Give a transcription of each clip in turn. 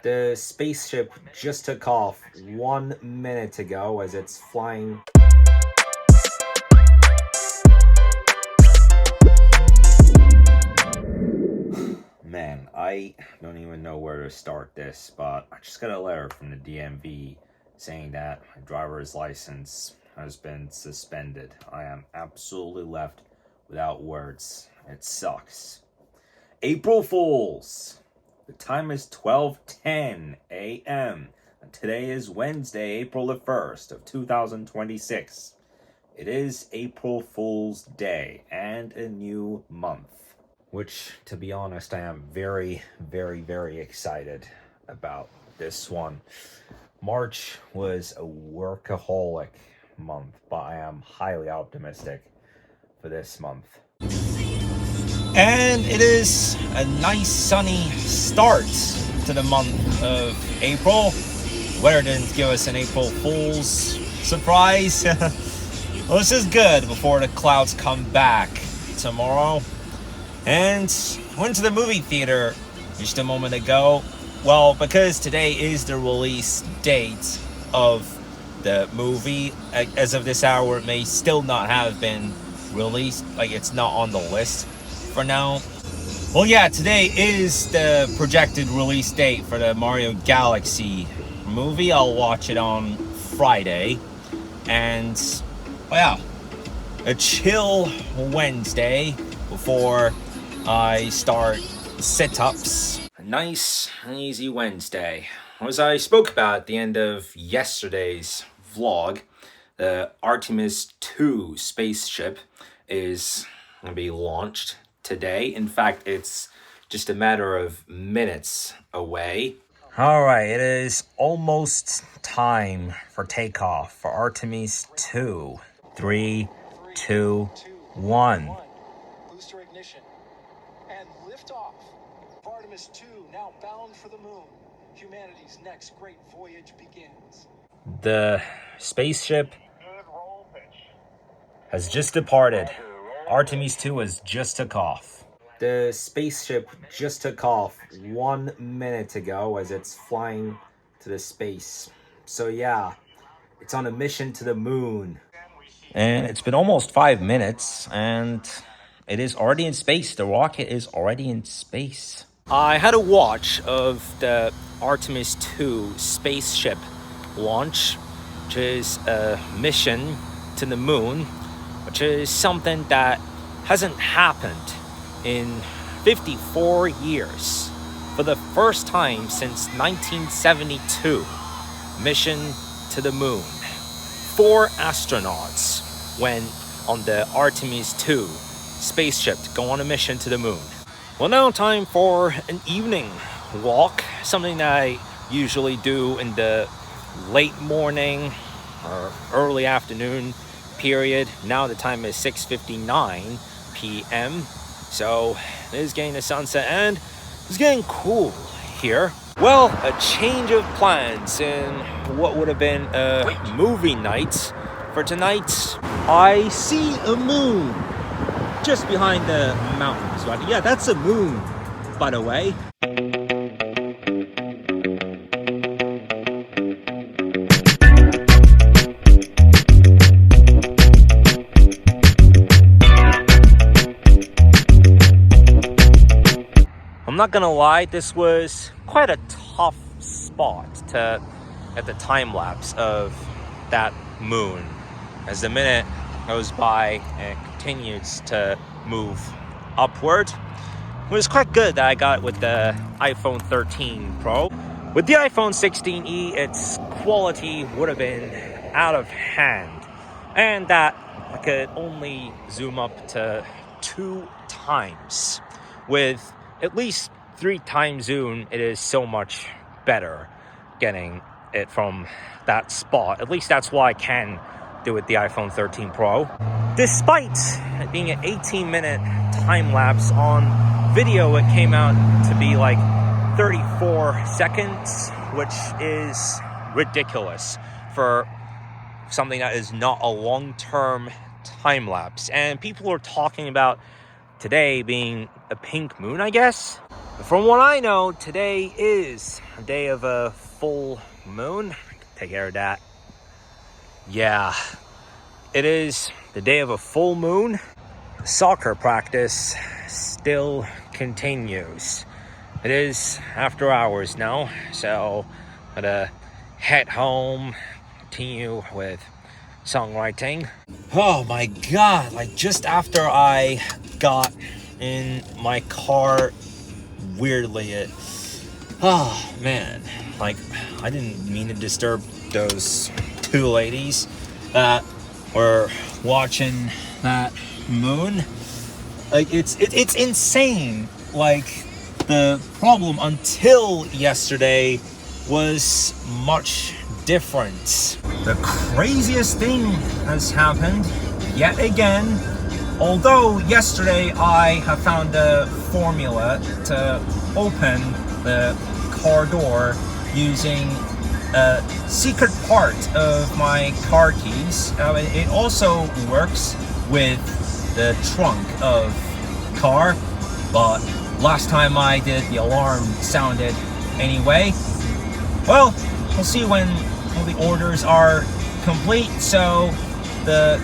The spaceship just took off 1 minute ago as it's flying. Man, I don't even know where to start this, but I just got a letter from the DMV saying that my driver's license has been suspended. I am absolutely left without words. It sucks. April Fools! The time is 12:10 a.m. and today is Wednesday, April the 1st of 2026. It is April Fool's Day and a new month, which, to be honest, I am very, very, very excited about this one. March was a workaholic month, but I am highly optimistic for this month. And it is a nice sunny start to the month of April. Weather didn't give us an April Fool's surprise. Well, this is good before the clouds come back tomorrow. And went to the movie theater just a moment ago. Well, because today is the release date of the movie, as of this hour, it may still not have been released. Like, it's not on the list for now. Well, yeah, today is the projected release date for the Mario Galaxy movie. I'll watch it on Friday. And, well, yeah, a chill Wednesday before I start sit-ups. A nice and easy Wednesday. As I spoke about at the end of yesterday's vlog, the Artemis 2 spaceship is going to be launched today. In fact, it's just a matter of minutes away. Alright, it is almost time for takeoff for Artemis 2. 3, 2, 1. Booster ignition and liftoff. Artemis 2 now bound for the moon. Humanity's next great voyage begins. The spaceship has just departed. Artemis 2 has just took off. The spaceship just took off 1 minute ago as it's flying to the space. So yeah, it's on a mission to the moon. And it's been almost 5 minutes and it is already in space. The rocket is already in space. I had a watch of the Artemis 2 spaceship launch, which is a mission to the moon, which is something that hasn't happened in 54 years. For the first time since 1972, mission to the moon. 4 astronauts went on the Artemis 2 spaceship to go on a mission to the moon. Well, now time for an evening walk, something that I usually do in the late morning or early afternoon period. Now the time is 6:59 p.m. So it is getting the sunset and it's getting cool here. Well, a change of plans in what would have been a movie night for tonight. I see a moon just behind the mountains. Right? Yeah, that's a moon, by the way. I'm not gonna lie, this was quite a tough spot to get the time lapse of that moon. As the minute goes by and it continues to move upward. It was quite good that I got with the iPhone 13 Pro. With the iPhone 16e, its quality would have been out of hand. And that I could only zoom up to 2 times. With at least 3 times zoom, it is so much better getting it from that spot. At least that's what I can do with the iPhone 13 Pro. Despite it being an 18-minute time lapse on video, it came out to be like 34 seconds, which is ridiculous for something that is not a long-term time lapse. And people are talking about today being a pink moon, I guess. From what I know, today is a day of a full moon. Take care of that. Yeah, it is the day of a full moon. Soccer practice still continues. It is after hours now, so I'm gonna head home, continue with songwriting. Oh my god, like just after I got in my car, weirdly oh man, like I didn't mean to disturb those two ladies that were watching that moon. Like it's insane. Like the problem until yesterday was much different. The craziest thing has happened yet again. Although yesterday I have found a formula to open the car door using a secret part of my car keys. It also works with the trunk of car, but last time I did, the alarm sounded anyway. Well, we'll see when all the orders are complete. So the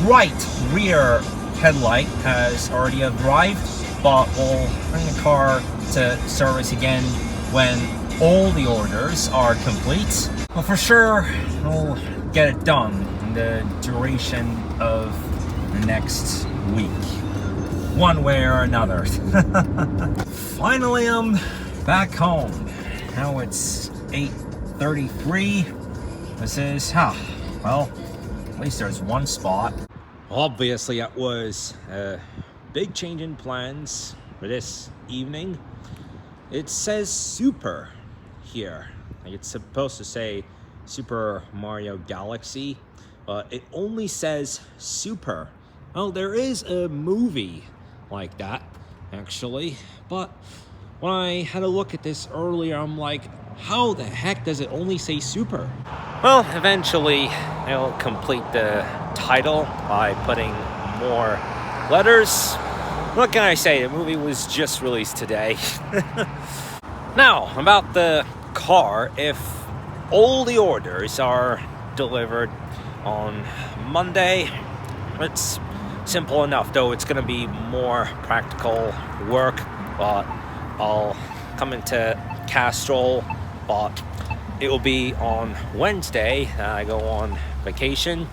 right rear headlight has already arrived, but we'll bring the car to service again when all the orders are complete. But for sure, we'll get it done in the duration of the next week, one way or another. Finally, I'm back home. Now it's 8:33. This is, well, at least there's one spot. Obviously, it was a big change in plans for this evening. It says Super here. Like it's supposed to say Super Mario Galaxy, but it only says Super. Well, there is a movie like that, actually, but when I had a look at this earlier, I'm like, how the heck does it only say Super? Well, eventually I'll complete the title by putting more letters. What can I say? The movie was just released today. Now, about the car, if all the orders are delivered on Monday, it's simple enough, though it's going to be more practical work, but I'll come into Castrol, but it will be on Wednesday that I go on vacation.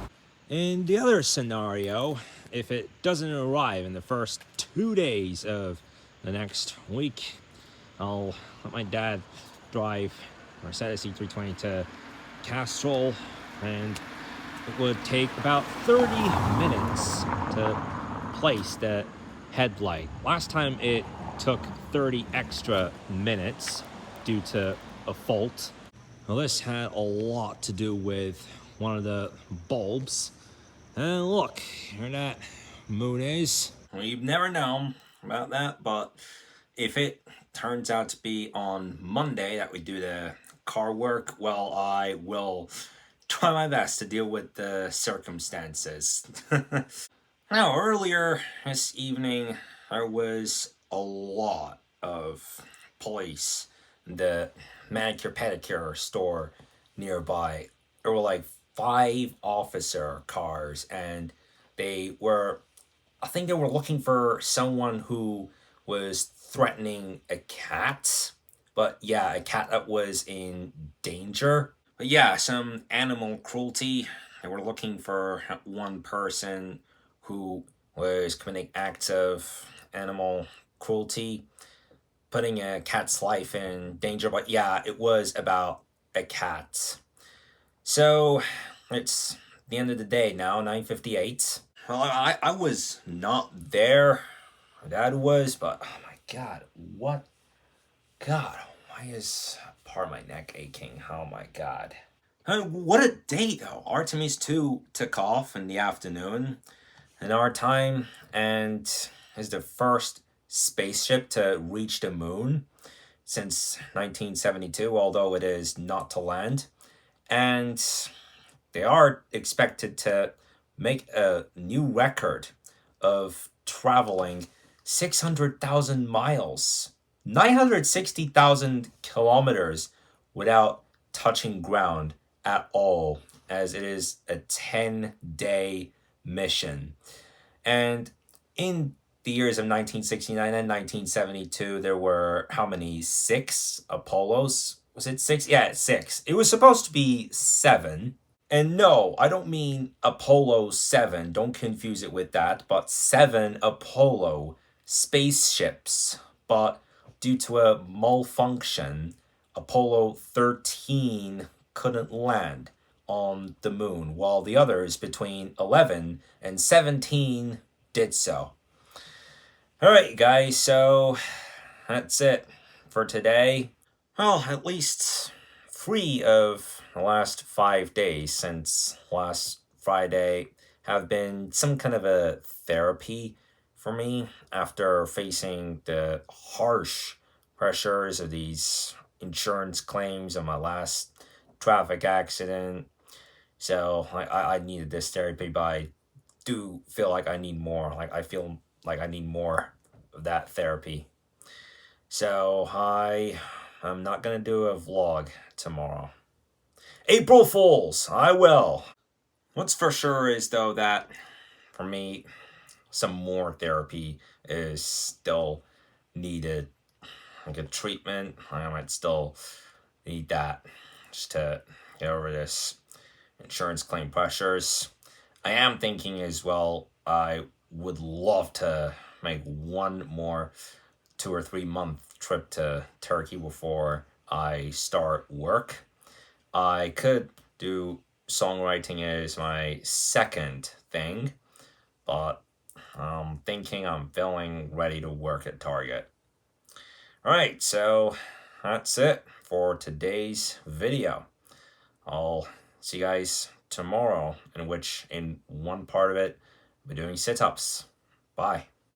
In the other scenario, if it doesn't arrive in the first 2 days of the next week, I'll let my dad drive Mercedes E320 to Castrol, and it would take about 30 minutes to place the headlight. Last time it took 30 extra minutes due to a fault. Well, this had a lot to do with one of the bulbs. And look, here that moon is. We've never known about that, but if it turns out to be on Monday that we do the car work, well, I will try my best to deal with the circumstances. Now, earlier this evening, there was a lot of police in the manicure pedicure store nearby. There were like 5 officer cars, and I think they were looking for someone who was threatening a cat. But yeah, a cat that was in danger. But yeah, some animal cruelty. They were looking for one person who was committing acts of animal cruelty, putting a cat's life in danger. But yeah, it was about a cat. So it's the end of the day now, 9:58. Well, I was not there. My dad was, but oh my god, what? God, why is part of my neck aching? Oh my god. What a day though. Artemis 2 took off in the afternoon in our time, and is the first spaceship to reach the moon since 1972, although it is not to land. And they are expected to make a new record of traveling 600,000 miles 960,000 kilometers without touching ground at all, as it is a 10-day mission. And in the years of 1969 and 1972, there were how many? 6 Apollos? Was it 6? Yeah, 6. It was supposed to be 7. And no, I don't mean Apollo 7. Don't confuse it with that. But 7 Apollo spaceships. But due to a malfunction, Apollo 13 couldn't land on the moon, while the others between 11 and 17 did so. Alright, guys, so that's it for today. Well, at least 3 of the last 5 days since last Friday have been some kind of a therapy for me after facing the harsh pressures of these insurance claims on my last traffic accident. So I needed this therapy, but I do feel like I need more. Like I feel like I need more of that therapy. So I'm not gonna do a vlog tomorrow. April Fools, I will. What's for sure is though that for me, some more therapy is still needed. Like a treatment, I might still need that just to get over this insurance claim pressures. I am thinking as well, I would love to make one more 2 or 3 month trip to Turkey before I start work. I could do songwriting as my second thing, but I'm thinking I'm feeling ready to work at Target. Alright, so that's it for today's video. I'll see you guys tomorrow, in which in one part of it, we're doing sit-ups. Bye.